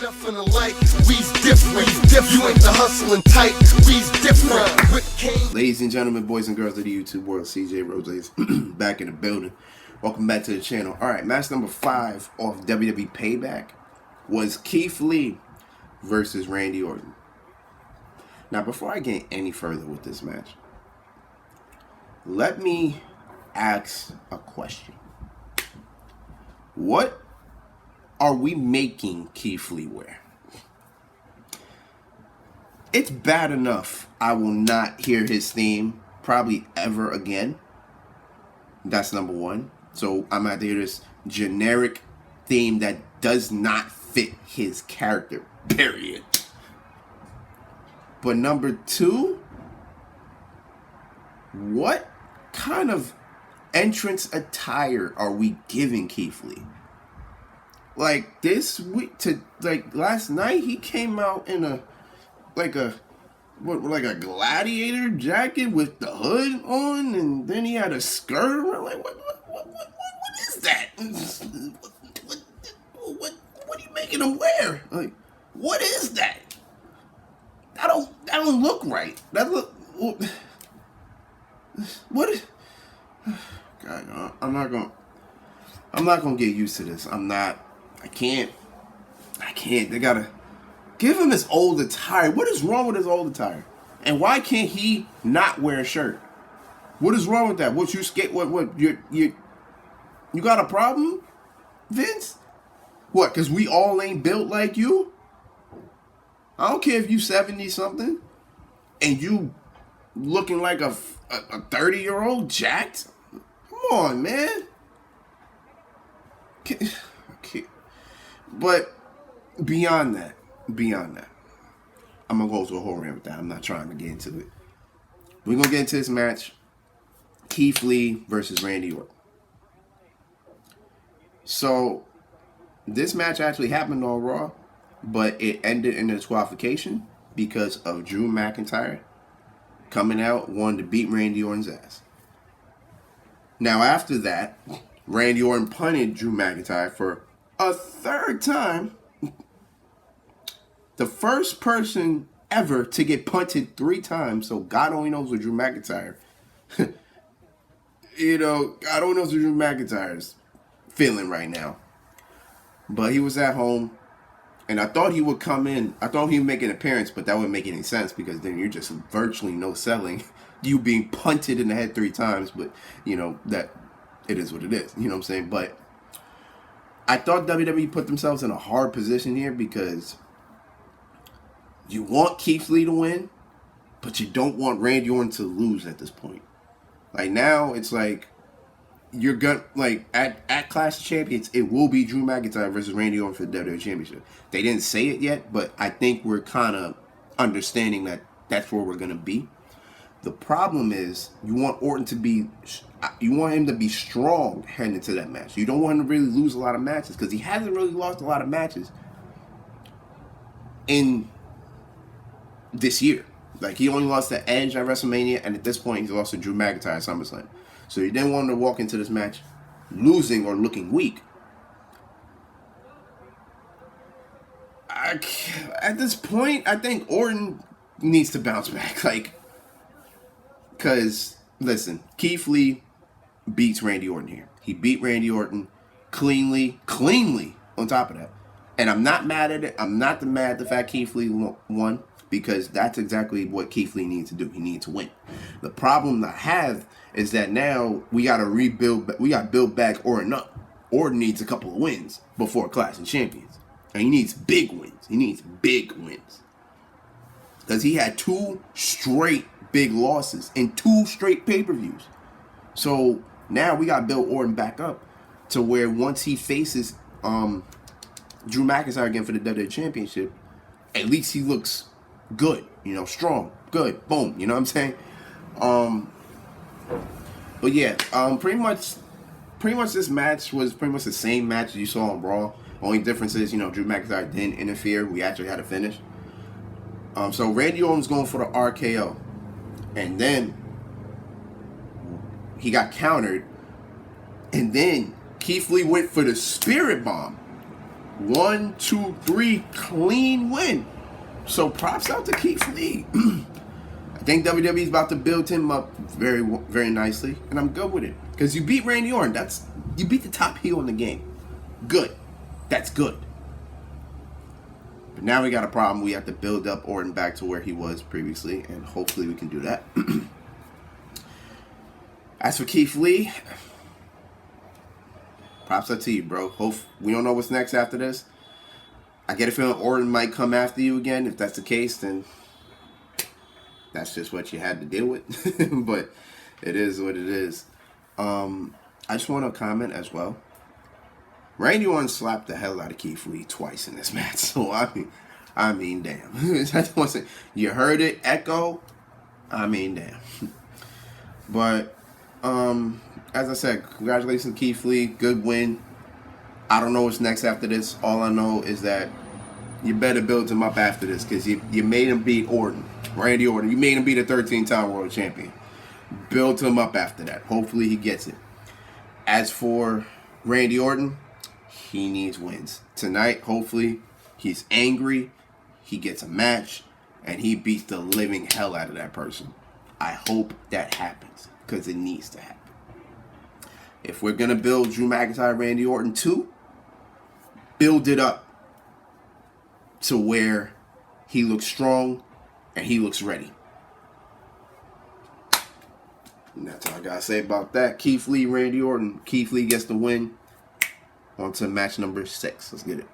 nothing alike. We's different. You ain't the hustling type. We's different. Ladies and gentlemen, boys and girls of the YouTube world, CJ Rose is back in the building. Welcome back to the channel. Alright, match number 5 off WWE Payback was Keith Lee versus Randy Orton. Now, before I get any further with this match, let me ask a question. What are we making Keith Lee wear? It's bad enough I will not hear his theme probably ever again. That's number one. So I'm going to hear this generic theme that does not fit his character, period. But number two, what kind of entrance attire are we giving Keith Lee? Like this week, last night, he came out in a gladiator jacket with the hood on, and then he had a skirt around. Like what is that? What are you making him wear? Like, what is that? That don't look right. That look. What? God, I'm not gonna get used to this. I can't. They gotta give him his old attire. What is wrong with his old attire? And why can't he not wear a shirt? What is wrong with that? What you got a problem, Vince? What? Because we all ain't built like you? I don't care if you 70 something and you looking like a 30-year-old jacked. Come on, man. But beyond that, I'm going to go to a whole rant with that. I'm not trying to get into it. We're going to get into this match. Keith Lee versus Randy Orton. So, this match actually happened on Raw, but it ended in a disqualification because of Drew McIntyre coming out wanting to beat Randy Orton's ass. Now, after that, Randy Orton punted Drew McIntyre for a third time. The first person ever to get punted 3 times, so God only knows what Drew McIntyre, God only knows what Drew McIntyre's feeling right now. But he was at home, and I thought he would come in. I thought he would make an appearance, but that wouldn't make any sense because then you're just virtually no selling. You being punted in the head 3 times, but, that it is what it is. You know what I'm saying? But I thought WWE put themselves in a hard position here because you want Keith Lee to win, but you don't want Randy Orton to lose at this point. Like now, it's like you're gonna at Clash of Champions, it will be Drew McIntyre versus Randy Orton for the WWE Championship. They didn't say it yet, but I think we're kind of understanding that that's where we're gonna be. The problem is you want him to be strong heading into that match. You don't want him to really lose a lot of matches because he hasn't really lost a lot of matches in this year. Like, he only lost to Edge at WrestleMania, and at this point, he's lost to Drew McIntyre at SummerSlam. So you didn't want him to walk into this match losing or looking weak. At this point, I think Orton needs to bounce back. Because, listen, Keith Lee beats Randy Orton here. He beat Randy Orton cleanly on top of that. And I'm not mad at it. I'm not mad at the fact Keith Lee won because that's exactly what Keith Lee needs to do. He needs to win. The problem I have is that now we got to rebuild. We got to build back Orton up. Orton needs a couple of wins before Clash of Champions. And he needs big wins. Because he had 2 straight big losses in 2 straight pay-per-views. So now we got to build Orton back up to where once he faces Drew McIntyre again for the WWE Championship, at least he looks good, strong, good, boom, you know what I'm saying? But yeah, pretty much this match was pretty much the same match that you saw on Raw. Only difference is, Drew McIntyre didn't interfere. We actually had a finish. So Randy Orton's going for the RKO. And then he got countered. And then Keith Lee went for the Spirit Bomb. 1, 2, 3, clean win. So props out to Keith Lee. I think WWE's about to build him up very, very nicely, and I'm good with it. Because you beat Randy Orton. You beat the top heel in the game. Good. That's good. But now we got a problem. We have to build up Orton back to where he was previously, and hopefully we can do that. As for Keith Lee, props out to you, bro. We don't know what's next after this. I get a feeling Orton might come after you again. If that's the case, then that's just what you had to deal with. But it is what it is. I just want to comment as well. Randy Orton slapped the hell out of Keith Lee twice in this match. So I mean, damn. You heard it echo. I mean, damn. But as I said, congratulations, Keith Lee. Good win. I don't know what's next after this. All I know is that you better build him up after this, because you made him beat Orton, Randy Orton. You made him beat a 13-time world champion. Build him up after that. Hopefully he gets it. As for Randy Orton, he needs wins. Tonight, hopefully, he's angry, he gets a match, and he beats the living hell out of that person. I hope that happens, because it needs to happen. If we're going to build Drew McIntyre, Randy Orton 2, build it up to where he looks strong and he looks ready. And that's all I got to say about that. Keith Lee, Randy Orton. Keith Lee gets the win. On to match number 6. Let's get it.